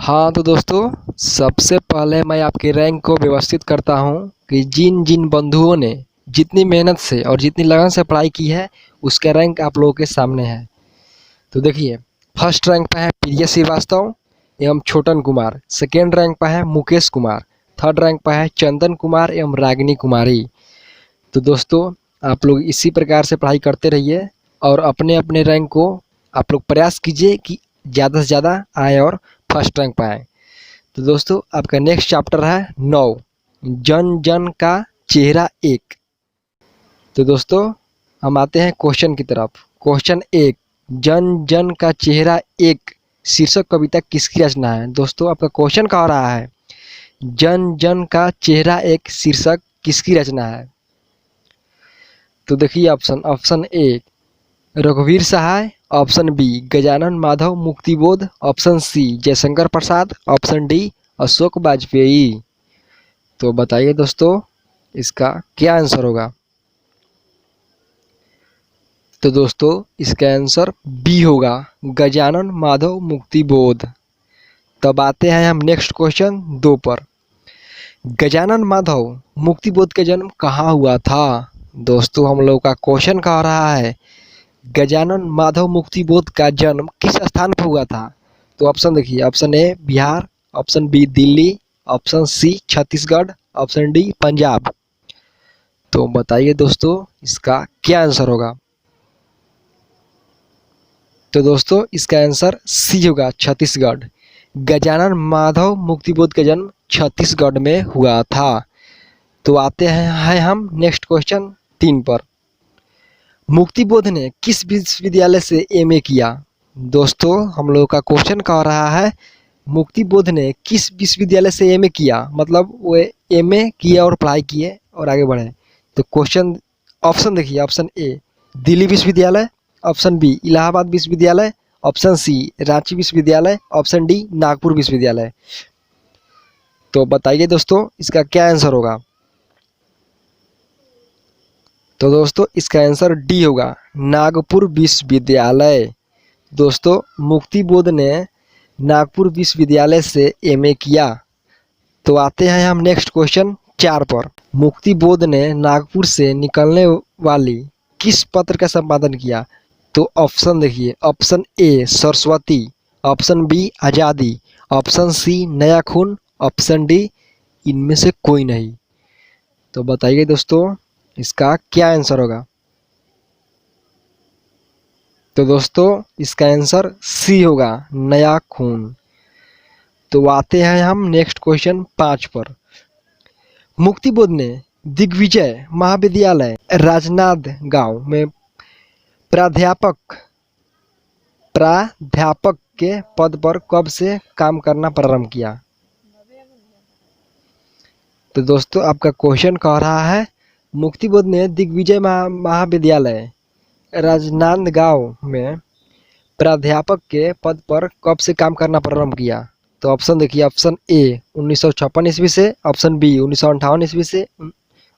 हाँ तो दोस्तों, सबसे पहले मैं आपके रैंक को व्यवस्थित करता हूँ कि जिन जिन बंधुओं ने जितनी मेहनत से और जितनी लगन से पढ़ाई की है उसका रैंक आप लोगों के सामने है। तो देखिए, फर्स्ट रैंक पे है प्रिय श्रीवास्तव एवं छोटन कुमार, सेकेंड रैंक पे है मुकेश कुमार, थर्ड रैंक पे है चंदन कुमार एवं रागिनी कुमारी। तो दोस्तों, आप लोग इसी प्रकार से पढ़ाई करते रहिए और अपने अपने रैंक को आप लोग प्रयास कीजिए कि ज़्यादा से ज़्यादा आए और फर्स्ट रैंक पाएँ। तो दोस्तों, आपका नेक्स्ट चैप्टर है 9, जन जन का चेहरा एक। तो दोस्तों, हम आते हैं क्वेश्चन की तरफ। क्वेश्चन 1, जन जन का चेहरा एक शीर्षक कविता किसकी रचना है? दोस्तों, आपका क्वेश्चन कह रहा है जन जन का चेहरा एक शीर्षक किसकी रचना है? तो देखिए ऑप्शन ए रघुवीर Sahay, option B Gajanan Madhav Muktibodh, option C Jaishankar Prasad, option D Ashok Vajpeyi. तो बताइए दोस्तों, इसका क्या आंसर होगा? तो दोस्तों, इसका आंसर बी होगा, गजानन माधव मुक्तिबोध। तब आते हैं हम नेक्स्ट क्वेश्चन 2 पर। गजानन माधव मुक्तिबोध का जन्म कहाँ हुआ था? दोस्तों, हम लोग का क्वेश्चन कह रहा है गजानन माधव मुक्तिबोध का जन्म किस स्थान पर हुआ था? तो ऑप्शन देखिए, option A Bihar, option B Delhi, option C Chhattisgarh, option D Punjab. तो बताइए दोस्तों, इसका क्या आंसर होगा? तो दोस्तों, इसका आंसर सी होगा, छत्तीसगढ़। गजानन माधव मुक्तिबोध का जन्म छत्तीसगढ़ में हुआ था। तो आते हैं हम नेक्स्ट क्वेश्चन 3 पर। मुक्तिबोध ने किस विश्वविद्यालय से एमए किया? दोस्तों, हम लोगों का क्वेश्चन कह रहा है मुक्तिबोध ने किस विश्वविद्यालय से एमए किया, मतलब वो एमए किए और पढ़ाई किए और आगे बढ़े। तो क्वेश्चन ऑप्शन देखिए, ऑप्शन ए दिल्ली विश्वविद्यालय, ऑप्शन बी इलाहाबाद विश्वविद्यालय, ऑप्शन सी रांची विश्वविद्यालय, ऑप्शन डी नागपुर विश्वविद्यालय। तो बताइए दोस्तों, इसका क्या आंसर होगा? तो दोस्तों, इसका आंसर डी होगा, नागपुर विश्वविद्यालय। दोस्तों, मुक्तिबोध ने नागपुर विश्वविद्यालय से एमए किया। तो आते हैं हम नेक्स्ट क्वेश्चन 4 पर। मुक्तिबोध ने नागपुर से निकलने वाली किस पत्र का संपादन किया? तो ऑप्शन देखिए, option A Saraswati, option B आज़ादी, ऑप्शन सी नया खून, ऑप्शन डी इनमें से कोई नहीं। तो बताइए दोस्तों, इसका क्या आंसर होगा? तो दोस्तों, इसका आंसर सी होगा, नया खून। तो आते हैं हम नेक्स्ट क्वेश्चन 5 पर। मुक्तिबोध ने दिग्विजय महाविद्यालय राजनांदगांव में प्राध्यापक के पद पर कब से काम करना प्रारंभ किया? तो दोस्तों, आपका क्वेश्चन कह रहा है मुक्तिबोध ने दिग्विजय महाविद्यालय राजनांदगांव में प्राध्यापक के पद पर कब से काम करना प्रारंभ किया? तो ऑप्शन देखिए, ऑप्शन ए 1956 ईस्वी से, ऑप्शन बी 1958 ईस्वी से,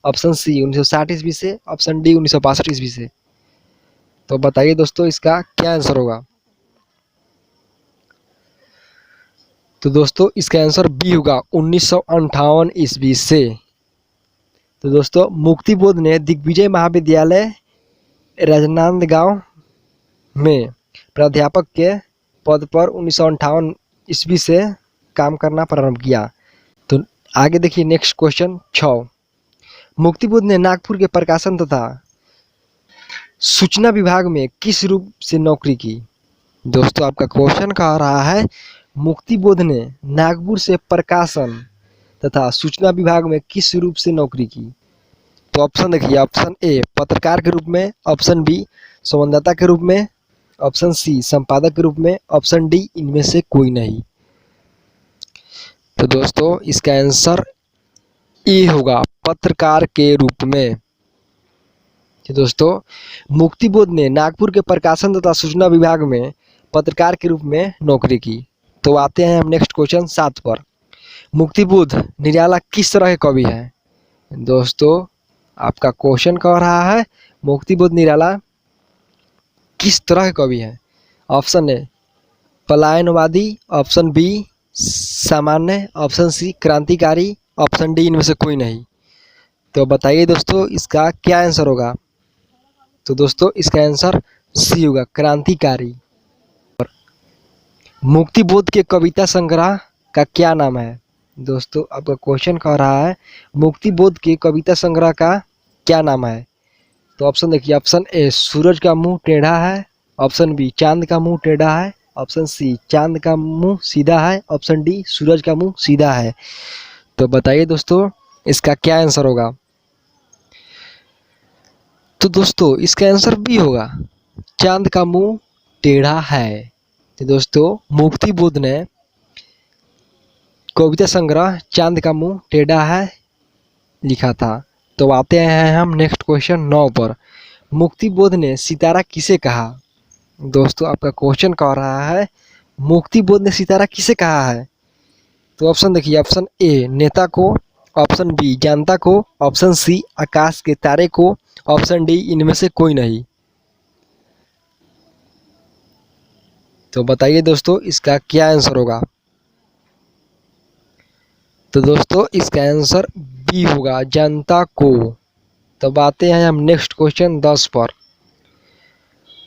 ऑप्शन सी 1960 ईस्वी से, ऑप्शन डी 1962 ईस्वी से। तो बताइए दोस्तों, इसका क्या आंसर होगा? तो दोस्तों, इसका आंसर बी होगा, 1958 ईस्वी से। तो दोस्तों, मुक्तिबोध ने दिग्विजय महाविद्यालय राजनांदगांव में प्राध्यापक के पद पर 1958 ईस्वी से काम करना प्रारंभ किया। तो आगे देखिए नेक्स्ट क्वेश्चन 6। मुक्तिबोध ने नागपुर के प्रकाशन तथा सूचना विभाग में किस रूप से नौकरी की? दोस्तों, आपका क्वेश्चन कह रहा है मुक्तिबोध ने नागपुर से प्रकाशन तथा सूचना विभाग में किस रूप से नौकरी की? तो ऑप्शन देखिए, ऑप्शन ए पत्रकार के रूप में, ऑप्शन बी संवाददाता के रूप में, ऑप्शन सी संपादक के रूप में, ऑप्शन डी इनमें से कोई नहीं। तो दोस्तों, इसका आंसर ए होगा, पत्रकार के रूप में। तो दोस्तों, मुक्तिबोध ने नागपुर के प्रकाशन तथा सूचना विभाग में पत्रकार के रूप में नौकरी की। तो आते हैं हम नेक्स्ट क्वेश्चन 7 पर। मुक्तिबोध निराला किस तरह के कवि हैं? दोस्तों, आपका क्वेश्चन कह रहा है मुक्तिबोध निराला किस तरह के कवि हैं? ऑप्शन ए पलायनवादी, ऑप्शन बी सामान्य, ऑप्शन सी क्रांतिकारी, ऑप्शन डी इनमें से कोई नहीं। तो बताइए दोस्तों इसका क्या आंसर होगा। तो दोस्तों इसका आंसर सी होगा, क्रांतिकारी। मुक्तिबोध के कविता संग्रह का क्या नाम है। दोस्तों आपका क्वेश्चन कह रहा है मुक्तिबोध के कविता संग्रह का क्या नाम है। तो ऑप्शन देखिए, ऑप्शन ए सूरज का मुंह टेढ़ा है, ऑप्शन बी चांद का मुंह टेढ़ा है, ऑप्शन सी चांद का मुंह सीधा है, ऑप्शन डी सूरज का मुंह सीधा है। तो बताइए दोस्तों इसका क्या आंसर होगा। तो दोस्तों इसका आंसर बी होगा, चांद का मुंह टेढ़ा है। तो दोस्तों मुक्तिबोध ने कविता संग्रह चांद का मुंह टेढ़ा है लिखा था। तो आते हैं हम नेक्स्ट क्वेश्चन 9 पर। मुक्तिबोध ने सितारा किसे कहा। दोस्तों आपका क्वेश्चन कह रहा है मुक्तिबोध ने सितारा किसे कहा है। तो ऑप्शन देखिए, ऑप्शन ए नेता को, ऑप्शन बी जनता को, ऑप्शन सी आकाश के तारे को, ऑप्शन डी इनमें से कोई नहीं। तो बताइए दोस्तों इसका क्या आंसर होगा। तो दोस्तों इसका आंसर बी होगा, जनता को। तब आते हैं हम नेक्स्ट क्वेश्चन 10 पर।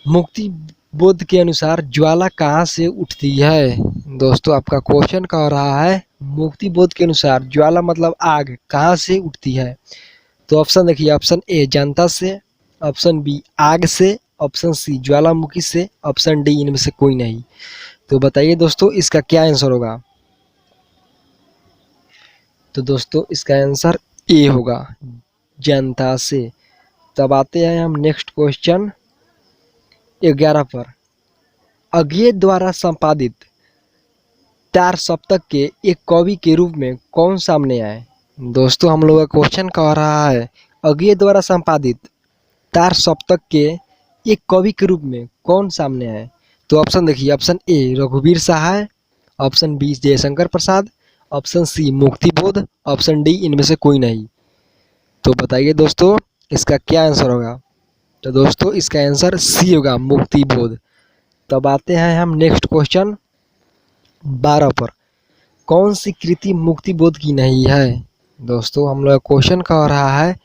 मुक्तिबोध के अनुसार ज्वाला कहाँ से उठती है। दोस्तों आपका क्वेश्चन कह रहा है मुक्तिबोध के अनुसार ज्वाला मतलब आग कहाँ से उठती है। तो ऑप्शन देखिए, ऑप्शन ए जनता से, ऑप्शन बी आग से, ऑप्शन सी ज्वालामुखी से, ऑप्शन डी इनमें से कोई नहीं। तो बताइए दोस्तों इसका क्या आंसर होगा। तो दोस्तों इसका आंसर ए होगा, जनता से। तब आते हैं हम नेक्स्ट क्वेश्चन 11 पर। अज्ञे द्वारा संपादित तार सप्तक के एक कवि के रूप में कौन सामने आए। दोस्तों हम लोग का क्वेश्चन कह रहा है अज्ञे द्वारा संपादित तार सप्तक के एक कवि के रूप में कौन सामने आए। तो ऑप्शन देखिए, ऑप्शन ए रघुवीर Sahay, option B Jaishankar Prasad, option C Muktibodh, option D इनमें से कोई नहीं। तो बताइए दोस्तों इसका क्या आंसर होगा। तो दोस्तों इसका आंसर सी होगा, मुक्तिबोध। तब आते हैं हम नेक्स्ट क्वेश्चन 12 पर। कौन सी कृति मुक्तिबोध की नहीं है। दोस्तों हम लोग क्वेश्चन कह रहा है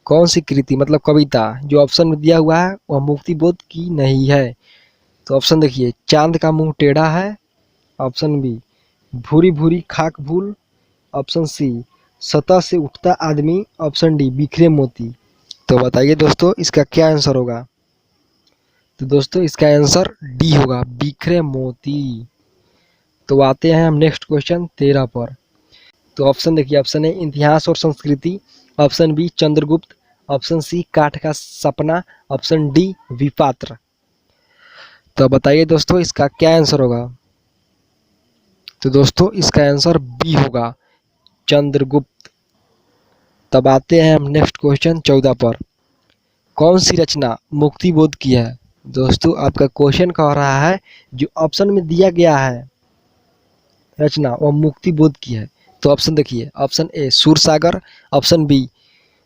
कौन सी कृति मतलब कविता जो ऑप्शन में दिया हुआ है वह मुक्तिबोध की नहीं है। तो ऑप्शन देखिए, चांद का मुंह टेढ़ा है, ऑप्शन बी भूरी भूरी खाक भूल, ऑप्शन सी सतह से उठता आदमी, ऑप्शन डी बिखरे मोती। तो बताइए दोस्तों इसका क्या आंसर होगा। तो दोस्तों इसका आंसर डी होगा, बिखरे मोती। तो आते हैं हम नेक्स्ट क्वेश्चन 13 पर। तो ऑप्शन देखिए, ऑप्शन ए इतिहास और संस्कृति, option B Chandragupta, option C काठ का सपना, ऑप्शन डी विपात्र। तो बताइए दोस्तों इसका क्या आंसर होगा। तो दोस्तों इसका आंसर बी होगा, चंद्रगुप्त। तब आते हैं हम नेक्स्ट क्वेश्चन 14 पर। कौन सी रचना मुक्तिबोध की है। दोस्तों आपका क्वेश्चन कह रहा है जो ऑप्शन में दिया गया है रचना वह मुक्तिबोध की है। तो ऑप्शन देखिए, option A Sursagar, option B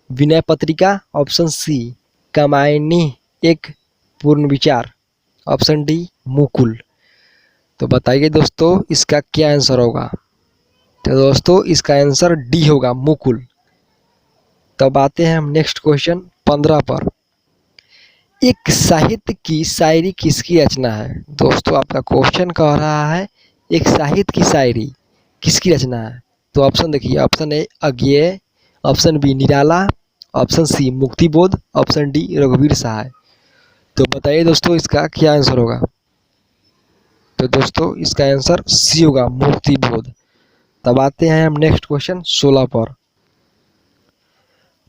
Vinay Patrika, option सी कामायनी एक पूर्ण विचार, ऑप्शन डी मुकुल। तो बताइए दोस्तों इसका क्या आंसर होगा। तो दोस्तों इसका आंसर डी होगा, मुकुल। तब आते हैं हम नेक्स्ट क्वेश्चन 15 पर। एक साहित्य की शायरी किसकी रचना है। दोस्तों आपका क्वेश्चन कह रहा है एक साहित्य की शायरी किसकी रचना है। तो ऑप्शन देखिए, option A Agyeya, option B Nirala, option C Muktibodh, option D रघुवीर सहाय। तो बताइए दोस्तों इसका क्या आंसर होगा। तो दोस्तों इसका आंसर सी होगा, मुक्तिबोध। तब आते हैं हम नेक्स्ट क्वेश्चन 16 पर।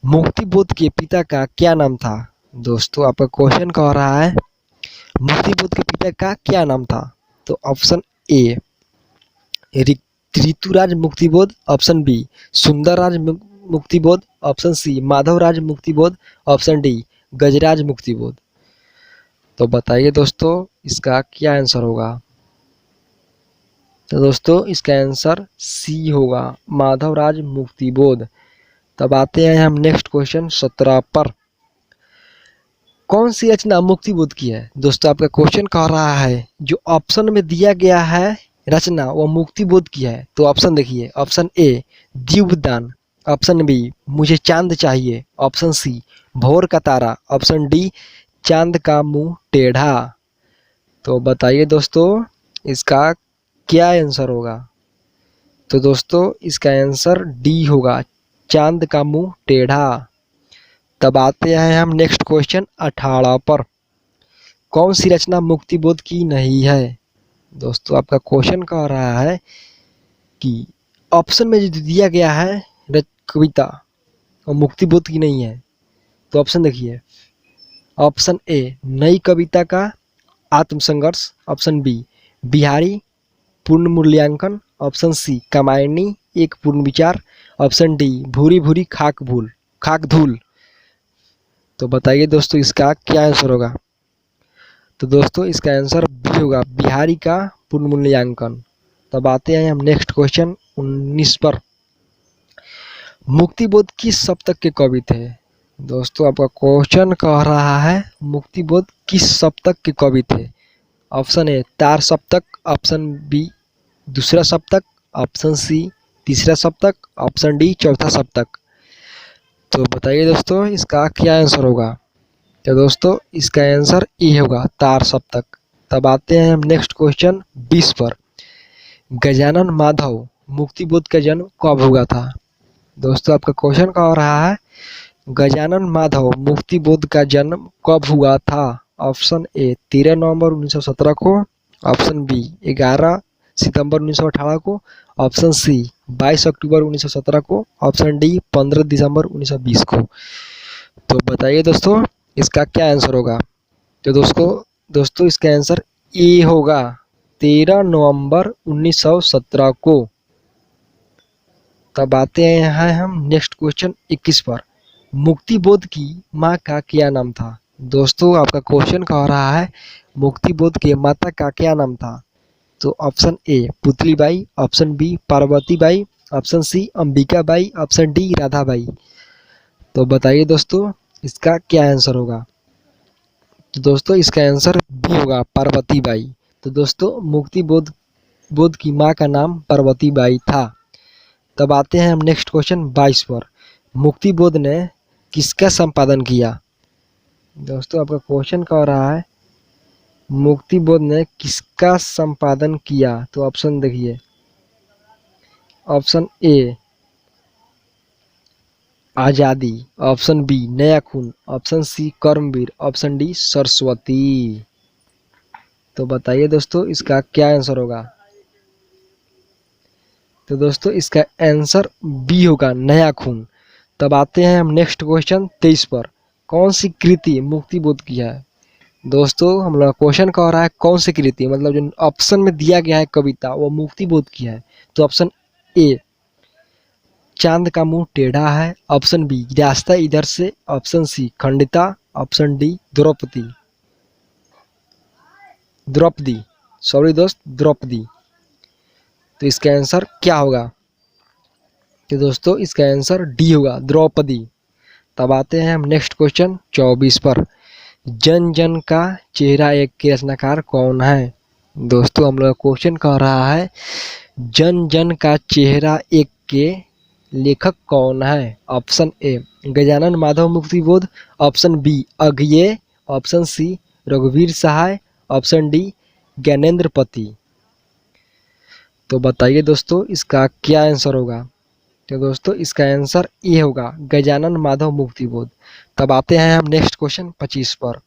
मुक्तिबोध के पिता का क्या नाम था। दोस्तों आपका क्वेश्चन कह रहा है मुक्तिबोध के पिता का क्या नाम था। तो option A Rituraj Muktibodh, option B Sundarraj Muktibodh, option C Madhavraj Muktibodh, option D Gajraj Muktibodh. तो बताइए दोस्तों इसका क्या आंसर होगा। तो दोस्तों इसका आंसर सी होगा, माधवराज मुक्तिबोध। तब आते हैं हम नेक्स्ट क्वेश्चन 17 पर। कौन सी रचना मुक्तिबोध की है। दोस्तों आपका क्वेश्चन कह रहा है जो ऑप्शन में दिया गया है रचना वो मुक्ति बोध की है? तो ऑप्शन देखिए, ऑप्शन ए दीपदान, ऑप्शन बी मुझे चांद चाहिए, ऑप्शन सी भोर का तारा, ऑप्शन डी चांद का मुंह टेढ़ा। तो बताइए दोस्तों इसका क्या आंसर होगा? तो दोस्तों इसका आंसर डी होगा, चांद का मुंह टेढ़ा। तब आते हैं हम नेक्स्ट क्वेश्चन 18 पर। कौन सी रचना मुक्ति बोध की नहीं है? दोस्तों आपका क्वेश्चन कह रहा है कि ऑप्शन में जो दिया गया है कविता और मुक्ति बोध की नहीं है। तो ऑप्शन देखिए, ऑप्शन ए नई कविता का आत्मसंघर्ष, ऑप्शन बी बिहारी पूर्ण मूल्यांकन, ऑप्शन सी कामायनी एक पूर्ण विचार, ऑप्शन डी भूरी भूरी खाक धूल। तो बताइए दोस्तों इसका क्या आंसर होगा? तो दोस्तों इसका आंसर बी होगा, बिहारी का पूर्ण मूल्यांकन। तब आते हैं हम नेक्स्ट क्वेश्चन 19 पर। मुक्ति बोध किस सप्तक के कवि थे? दोस्तों आपका क्वेश्चन कह रहा है मुक्ति बोध किस सप्तक के कवि थे? ऑप्शन ए तार सप्तक, ऑप्शन बी दूसरा सप्तक, ऑप्शन सी तीसरा सप्तक, ऑप्शन डी चौथा सप्तक। तो बताइए दोस्तों इसका क्या आंसर होगा? तो दोस्तों इसका आंसर ए होगा, तार सप्तक। तब आते हैं हम नेक्स्ट क्वेश्चन 20 पर। गजानन माधव मुक्ति बोध का जन्म कब हुआ था? दोस्तों आपका क्वेश्चन कह रहा है गजानन माधव मुक्ति बोध का जन्म कब हुआ था? ऑप्शन ए 13 नवंबर 1917 को, ऑप्शन बी 11 सितंबर 1918 को, ऑप्शन सी 22 अक्टूबर 1917 को, ऑप्शन डी 15 दिसंबर 1920 को। तो बताइए दोस्तों इसका क्या आंसर होगा? तो दोस्तों इसका आंसर ए होगा, 13 नवंबर 1917 को। तब आते हैं हम नेक्स्ट क्वेश्चन 21 पर। मुक्ति बोध की माँ का क्या नाम था? दोस्तों आपका क्वेश्चन कह रहा है मुक्ति बोध के माता का क्या नाम था? तो option A Putli Bai, option B Parvati Bai, option C Ambika Bai, option D Radha Bai. तो बताइए दोस्तों इसका क्या आंसर होगा? तो दोस्तों इसका आंसर बी होगा, पार्वती बाई। तो दोस्तों मुक्ति बोध की माँ का नाम पार्वती बाई था। तब आते हैं हम नेक्स्ट क्वेश्चन 22 पर। मुक्ति बोध ने किसका संपादन किया? दोस्तों आपका क्वेश्चन कह रहा है मुक्ति बोध ने किसका संपादन किया? तो ऑप्शन देखिए, ऑप्शन ए आजादी, ऑप्शन बी नया खून, ऑप्शन सी कर्मवीर, ऑप्शन डी सरस्वती। तो बताइए दोस्तों इसका क्या आंसर होगा? तो दोस्तों इसका आंसर बी होगा, नया खून। तब आते हैं हम नेक्स्ट क्वेश्चन 23 पर। कौन सी कृति मुक्ति बोध की है? दोस्तों हम लोग क्वेश्चन कह रहा है कौन सी कृति, मतलब जो ऑप्शन में दिया गया है कविता वो मुक्ति बोध की है। तो ऑप्शन ए चांद का मुंह टेढ़ा है, option B Rasta Idhar Se, option C Khandita, option D Draupadi. तो इसका आंसर क्या होगा? तो दोस्तों इसका आंसर डी होगा, द्रौपदी। तब आते हैं हम नेक्स्ट क्वेश्चन 24 पर। जन जन का चेहरा एक के रचनाकार कौन है? दोस्तों हम लोग क्वेश्चन कह रहा है जन जन का चेहरा एक के लेखक कौन है? ऑप्शन ए गजानन माधव मुक्ति बोध, ऑप्शन बी अज्ञेय, ऑप्शन सी रघुवीर सहाय, ऑप्शन डी ज्ञानेंद्र पति। तो बताइए दोस्तों इसका क्या आंसर होगा? तो दोस्तों इसका आंसर ए होगा, गजानन माधव मुक्ति बोध। तब आते हैं हम नेक्स्ट क्वेश्चन 25 पर।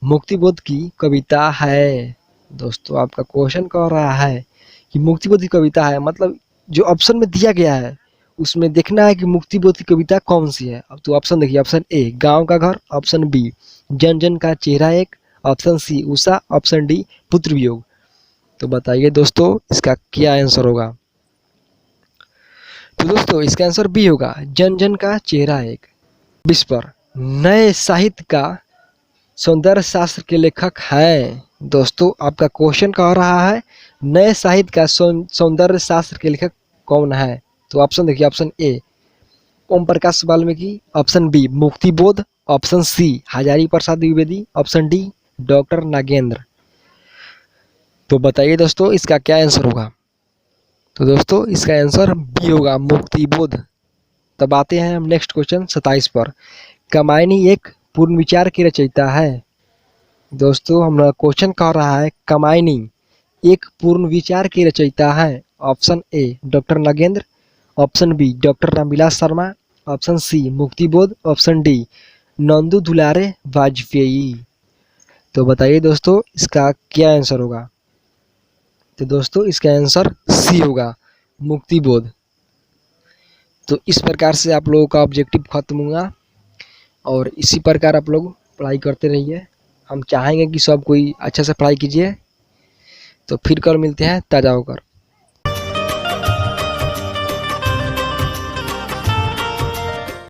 मुक्ति बोध की कविता है। दोस्तों आपका क्वेश्चन कह रहा है कि मुक्ति बोध की कविता है, मतलब जो ऑप्शन में दिया गया है उसमें देखना है कि मुक्ति बोध की कविता कौन सी है। अब तो ऑप्शन देखिए, ऑप्शन ए गांव का घर, ऑप्शन बी जन जन का चेहरा एक, option C Usha, option D पुत्र वियोग। तो बताइए दोस्तों इसका क्या आंसर होगा? तो दोस्तों इसका आंसर बी होगा, जन जन का चेहरा एक। 20 पर नए साहित्य का सौंदर्य शास्त्र के लेखक हैं। दोस्तों आपका क्वेश्चन कह रहा है नए साहित्य का सौंदर्य शास्त्र के लेखक कौन है? तो ऑप्शन देखिए, option A Om Prakash Valmiki, option B Muktibodh, option C Hazari Prasad Dwivedi, option D doctor Nagendra. तो बताइए दोस्तों इसका क्या आंसर होगा। तो दोस्तों इसका आंसर बी होगा, मुक्तिबोध। तब आते हैं हम नेक्स्ट क्वेश्चन 27 पर। कमायनी एक पूर्ण विचार की रचयिता है। दोस्तों हमारा क्वेश्चन कह रहा है कमायनी एक पूर्ण विचार की रचयिता है। Option A doctor Nagendra, option B doctor Ramvilas Sharma, option C Muktibodh, option D Nandu Dulare Vajpeyi. तो बताइए दोस्तों इसका क्या आंसर होगा। तो दोस्तों इसका आंसर सी होगा, मुक्तिबोध। तो इस प्रकार से आप लोगों का ऑब्जेक्टिव खत्म हुआ और इसी प्रकार आप लोग पढ़ाई करते रहिए। हम चाहेंगे कि सब कोई अच्छे से पढ़ाई कीजिए। तो फिर कल मिलते हैं ताज़ा होकर।